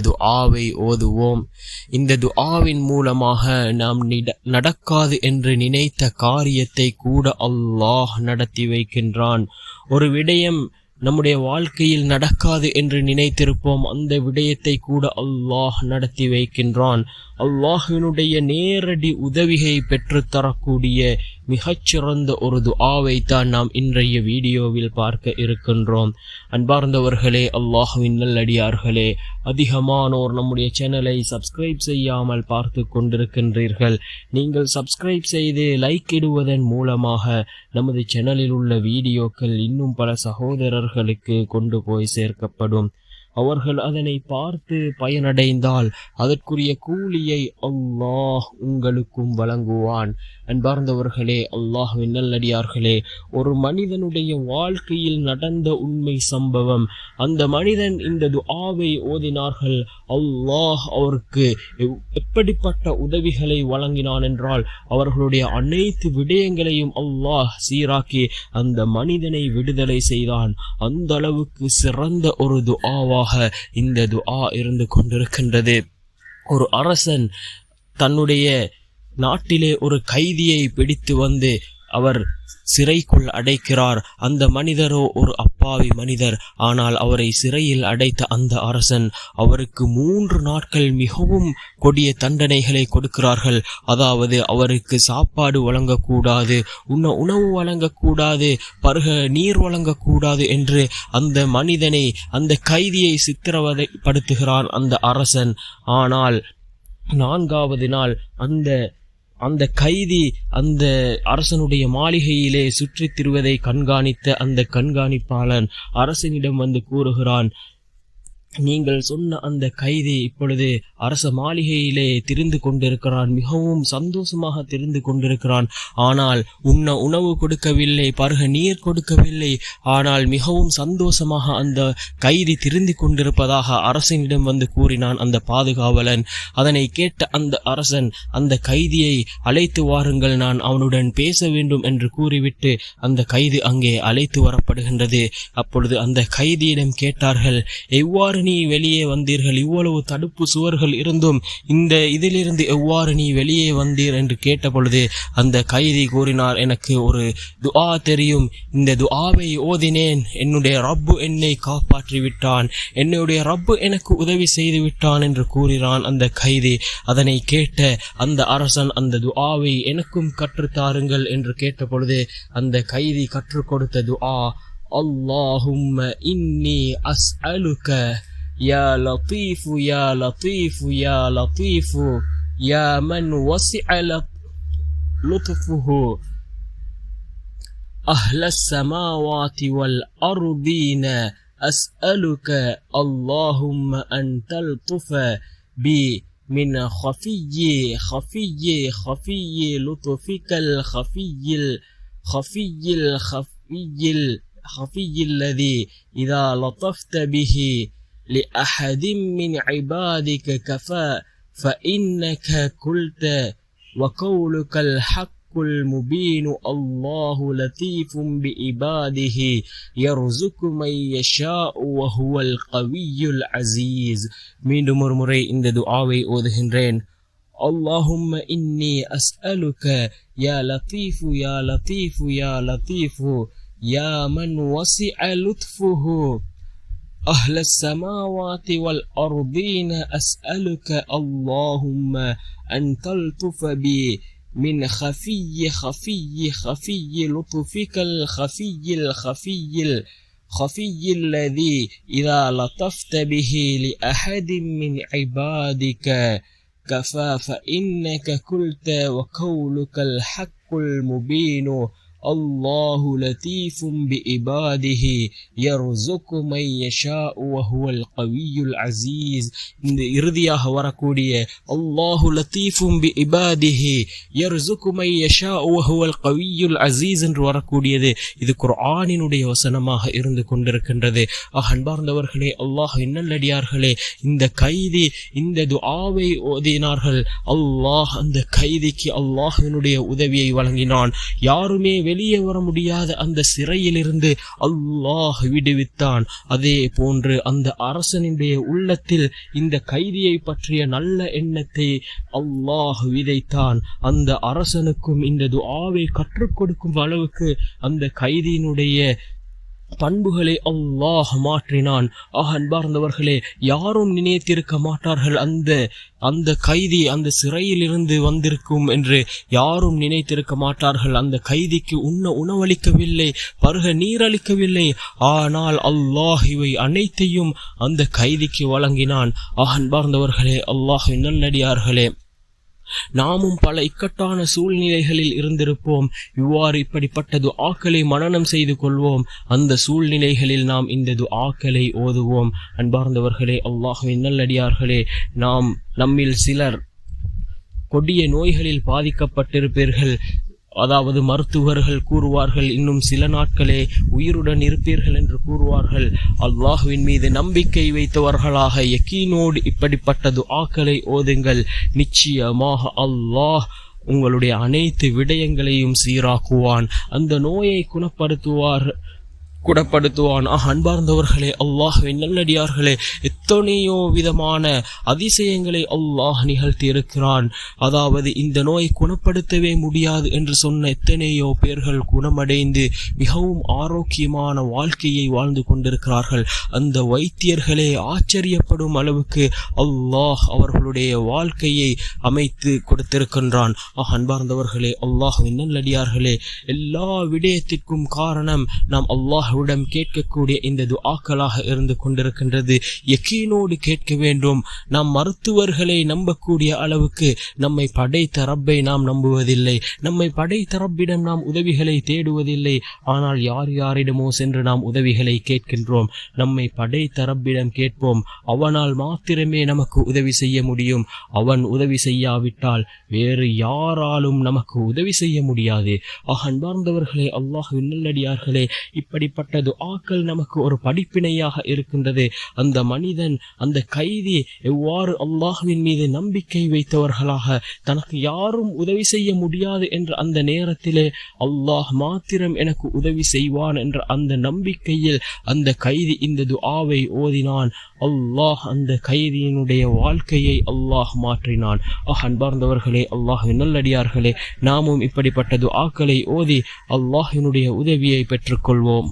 துஆவை ஓதுவோம். இந்த துஆவின் மூலமாக நாம் நடக்காது என்று நினைத்த காரியத்தை கூட அல்லாஹ் நடத்தி வைக்கின்றான். ஒரு விடயம் நம்முடைய வாழ்க்கையில் நடக்காது என்று நினைத்திருப்போம், அந்த விடயத்தை கூட அல்லாஹ் நடத்தி வைக்கின்றான். அல்லாஹ்வினுடைய நேரடி உதவியை பெற்றுத்தரக்கூடிய மிகச்சிறந்த ஒரு துஆவை தான் நாம் இன்றைய வீடியோவில் பார்க்க இருக்கின்றோம். அன்பார்ந்தவர்களே, அல்லாஹ்வின் நல்லடியார்களே, அதிகமானோர் நம்முடைய சேனலை சப்ஸ்கிரைப் செய்யாமல் பார்த்து கொண்டிருக்கின்றீர்கள். நீங்கள் சப்ஸ்கிரைப் செய்து லைக் இடுவதன் மூலமாக நமது சேனலில் உள்ள வீடியோக்கள் இன்னும் பல சகோதரர்களுக்கு கொண்டு போய் சேர்க்கப்படும். அவர்கள் அதனை பார்த்து பயனடைந்தால் அதற்குரிய கூலியை அல்லாஹ் உங்களுக்கும் வழங்குவான். அன்பார்ந்தவர்களே, அல்லாஹ்வின் நல்லடியார்களே, ஒரு மனிதனுடைய வாழ்க்கையில் நடந்த உண்மை சம்பவம். அந்த மனிதன் இந்த துஆவை ஓதினார்கள். அல்லாஹ் அவருக்கு எப்படிப்பட்ட உதவிகளை வழங்கினான் என்றால், அவர்களுடைய அனைத்து விடயங்களையும் அல்லாஹ் சீராக்கி அந்த மனிதனை விடுதலை செய்தான். அந்த அளவுக்கு சிறந்த ஒரு துஆவாக இந்த துஆ இருந்து கொண்டிருக்கின்றது. ஒரு அரசன் தன்னுடைய நாட்டிலே ஒரு கைதியை பிடித்து வந்து அவர் சிறைக்குள் அடைக்கிறார். அந்த மனிதரோ ஒரு அப்பாவி மனிதர். ஆனால் அவரை சிறையில் அடைத்த அந்த அரசன் அவருக்கு 3 நாட்கள் மிகவும் கொடிய தண்டனைகளை கொடுக்கிறார்கள். அதாவது அவருக்கு சாப்பாடு வழங்கக்கூடாது, உணவு வழங்கக்கூடாது, பருக நீர் வழங்கக்கூடாது என்று அந்த மனிதனை, அந்த கைதியை சித்திரவதைப்படுத்துகிறான் அந்த அரசன். ஆனால் 4வது நாள் அந்த கைதி அந்த அரசனுடைய மாளிகையிலே சுற்றித் திரிவதை கண்காணித்த அந்த கண்காணிப்பாளன் அரசனிடம் வந்து கூறுகிறான், நீங்கள் சொன்ன அந்த கைதி இப்பொழுது அரச மாளிகையிலே திரிந்து கொண்டிருக்கிறான், மிகவும் சந்தோஷமாக திரிந்து கொண்டிருக்கிறான். ஆனால் உணவு கொடுக்கவில்லை, பருக நீர் கொடுக்கவில்லை. ஆனால் மிகவும் சந்தோஷமாக அந்த கைதி திரிந்து கொண்டிருப்பதாக அரசனிடம் வந்து கூறினான் அந்த பாதுகாவலன். அதனை கேட்ட அந்த அரசன், அந்த கைதியை அழைத்து வாருங்கள், நான் அவனுடன் பேச வேண்டும் என்று கூறிவிட்டு அந்த கைதி அங்கே அழைத்து வரப்படுகின்றது. அப்பொழுது அந்த கைதியிடம் கேட்டார்கள், எவ்வாறு நீ வெளியே வந்தீர்கள்? இவ்வளவு தடுப்பு சுவர்கள் இருந்தும் இதிலிருந்து எவ்வாறு நீ வெளியே வந்தீர் என்று கேட்ட பொழுது அந்த கைதி கூறினார், எனக்கு ஒரு துஆ தெரியும், இந்த துஆவை ஓதினேன், என்னுடைய ரப்பு என்னை காப்பாற்றி விட்டான், என்னுடைய ரப்பு எனக்கு உதவி செய்து விட்டான் என்று கூறினான் அந்த கைதி. அதனை கேட்ட அந்த அரசன், அந்த துஆவை எனக்கும் கற்றுத்தாருங்கள் என்று கேட்ட பொழுது அந்த கைதி கற்றுக் கொடுத்த துஆ, அல்லாஹும்ம இன்னி அஸ்அலுக யா லத்தீஃபு யா லத்தீஃபு யா லத்தீஃபு யா மன் வஸிஅ லுத்ஃபுஹு அஹ்லஸ் ஸமாவாதி வல் அர்தீன அஸ்அலுக அல்லாஹும்ம அன் தல்துஃப பி من خفي لطفك الخفي الذي إذا لطفت به لأحد من عبادك كفى فإنك قلت وقولك الحق المبين الله لطيف بعباده يرزق من يشاء وهو القوي العزيز. மீண்டும் ஒரு முறை இந்த துஆவை ஓதுகின்றேன். اللهم إني أسألك يا لطيف يا لطيف يا لطيف يا من وسع لطفه أهل السماوات والأرضين أسألك اللهم أن تلطف بي من خفي لطفك الخفي الذي إذا لطفت به لأحد من عبادك كفى فإنك قلت وقولك الحق المبين الله لطيف بعباده يرزق من يشاء وهو القوي العزيز. இந்த இறுதியாக வரக்கூடிய அல்லாஹு லத்தீஃபும் பிஇபாதிஹி யர்ஸுகு மை யஷாஉ வஹுவல் கவிய்யுல் அஸீஸ் என்று வரக்கூடியது இது குர்ஆனினுடைய வசனமாக இருந்து கொண்டிருக்கின்றது. அன்பார்ந்தவர்களே, அல்லாஹ்வின் நல்லடியார்களே, இந்த கைதி இந்த துஆவை ஓதினார்கள். அல்லாஹ் அந்த கைதிக்கு அல்லாஹ்வினுடைய உதவியை வழங்கினான். யாருமே வெளியே வர முடியாத அந்த சிறையிலிருந்து அல்லாஹ் விடுவித்தான். அதே போன்று அந்த அரசனுடைய உள்ளத்தில் இந்த கைதியை பற்றிய நல்ல எண்ணத்தை அல்லாஹ் விதைத்தான். அந்த அரசனுக்கும் இந்த துஆவை கற்றுக் கொடுக்கும் அளவுக்கு அந்த கைதியினுடைய பண்புகளை அல்லாஹ் மாற்றினான். அன்பார்ந்தவர்களே, யாரும் நினைத்திருக்க மாட்டார்கள் அந்த கைதி அந்த சிறையில் இருந்து வந்திருக்கும் என்று யாரும் நினைத்திருக்க மாட்டார்கள். அந்த கைதிக்கு உணவளிக்கவில்லை, பருக நீரளிக்கவில்லை. ஆனால் அல்லாஹ் இவை அனைத்தையும் அந்த கைதிக்கு வழங்கினான். அன்பார்ந்தவர்களே, அல்லாஹ்வின் நல்லடியார்களே, நாமும் பல இக்கட்டான சூழ்நிலைகளில் இருந்திருப்போம். இப்படிப்பட்ட துஆக்களை மனனம் செய்து கொள்வோம். அந்த சூழ்நிலைகளில் நாம் இந்த துஆக்களை ஓதுவோம். அன்பார்ந்தவர்களே, அல்லாஹ்வின் நல்லடியார்களே, நம்மில் சிலர் கொடிய நோய்களில் பாதிக்கப்பட்டிருப்பீர்கள். அதாவது மருத்துவர்கள் கூறுவார்கள், இன்னும் சில நாட்களே உயிருடன் இருப்பீர்கள் என்று கூறுவார்கள். அல்லாஹ்வின் மீது நம்பிக்கை வைத்தவர்களாக யக்கீனோடு இப்படிப்பட்ட துஆக்களை ஓதுங்கள். நிச்சயமாக அல்லாஹ் உங்களுடைய அனைத்து விடயங்களையும் சீராக்குவான், அந்த நோயை குணப்படுத்துவான். அன்பார்ந்தவர்களே, அல்லாஹ்வின் நல்லடியார்களே, எத்தனையோ விதமான அதிசயங்களை அல்லாஹ் நிகழ்த்தி இருக்கிறான். அதாவது இந்த நோயை குணப்படுத்தவே முடியாது என்று சொன்ன எத்தனையோ பேர்கள் குணமடைந்து மிகவும் ஆரோக்கியமான வாழ்க்கையை வாழ்ந்து கொண்டிருக்கிறார்கள். அந்த வைத்தியர்களே ஆச்சரியப்படும் அளவுக்கு அல்லாஹ் அவர்களுடைய வாழ்க்கையை அமைத்து கொடுத்திருக்கின்றான். அன்பார்ந்தவர்களே, அல்லாஹ்வின் நல்லடியார்களே, எல்லா விடயத்திற்கும் காரணம் நாம் அல்லாஹ் கேட்கக்கூடிய இந்த துஆக்களாக இருந்து கொண்டிருக்கின்றது. யக்கீனோடு கேட்க வேண்டும். நாம் மருத்துவர்களை நம்பக்கூடிய அளவுக்கு நம்மை படைத்த ரப்பை நாம் நம்புவதில்லை. நம்மை படைத்த ரப்பிடம் நாம் உதவிகளை தேடுவதில்லை. ஆனால் யாரிடமோ சென்று நாம் உதவிகளை கேட்கின்றோம். நம்மை படைத்த ரப்பிடம் கேட்போம். அவனால் மாத்திரமே நமக்கு உதவி செய்ய முடியும். அவன் உதவி செய்யாவிட்டால் வேறு யாராலும் நமக்கு உதவி செய்ய முடியாது. அன்பார்ந்தவர்களே, அல்லாஹ்வின் நல்லடியார்களே, இப்படிப்பட்ட துஆக்கள் நமக்கு ஒரு படிப்பினையாக இருக்கின்றது. அந்த மனிதன், அந்த கைதி எவ்வாறு அல்லாஹ்வின் மீது நம்பிக்கை வைத்தவர்களாக தனக்கு யாரும் உதவி செய்ய முடியாது என்ற அந்த நேரத்திலே அல்லாஹ் மாத்திரம் எனக்கு உதவி செய்வான் என்ற அந்த நம்பிக்கையில் அந்த கைதி இந்த துஆவை ஓதினான். அல்லாஹ் அந்த கைதியினுடைய வாழ்க்கையை அல்லாஹ் மாற்றினான். அன்பார்ந்தவர்களே, அல்லாஹ்வின் நல்லடியார்களே, நாமும் இப்படிப்பட்ட துஆக்களை ஓதி அல்லாஹ்வினுடைய உதவியை பெற்றுக்கொள்வோம்.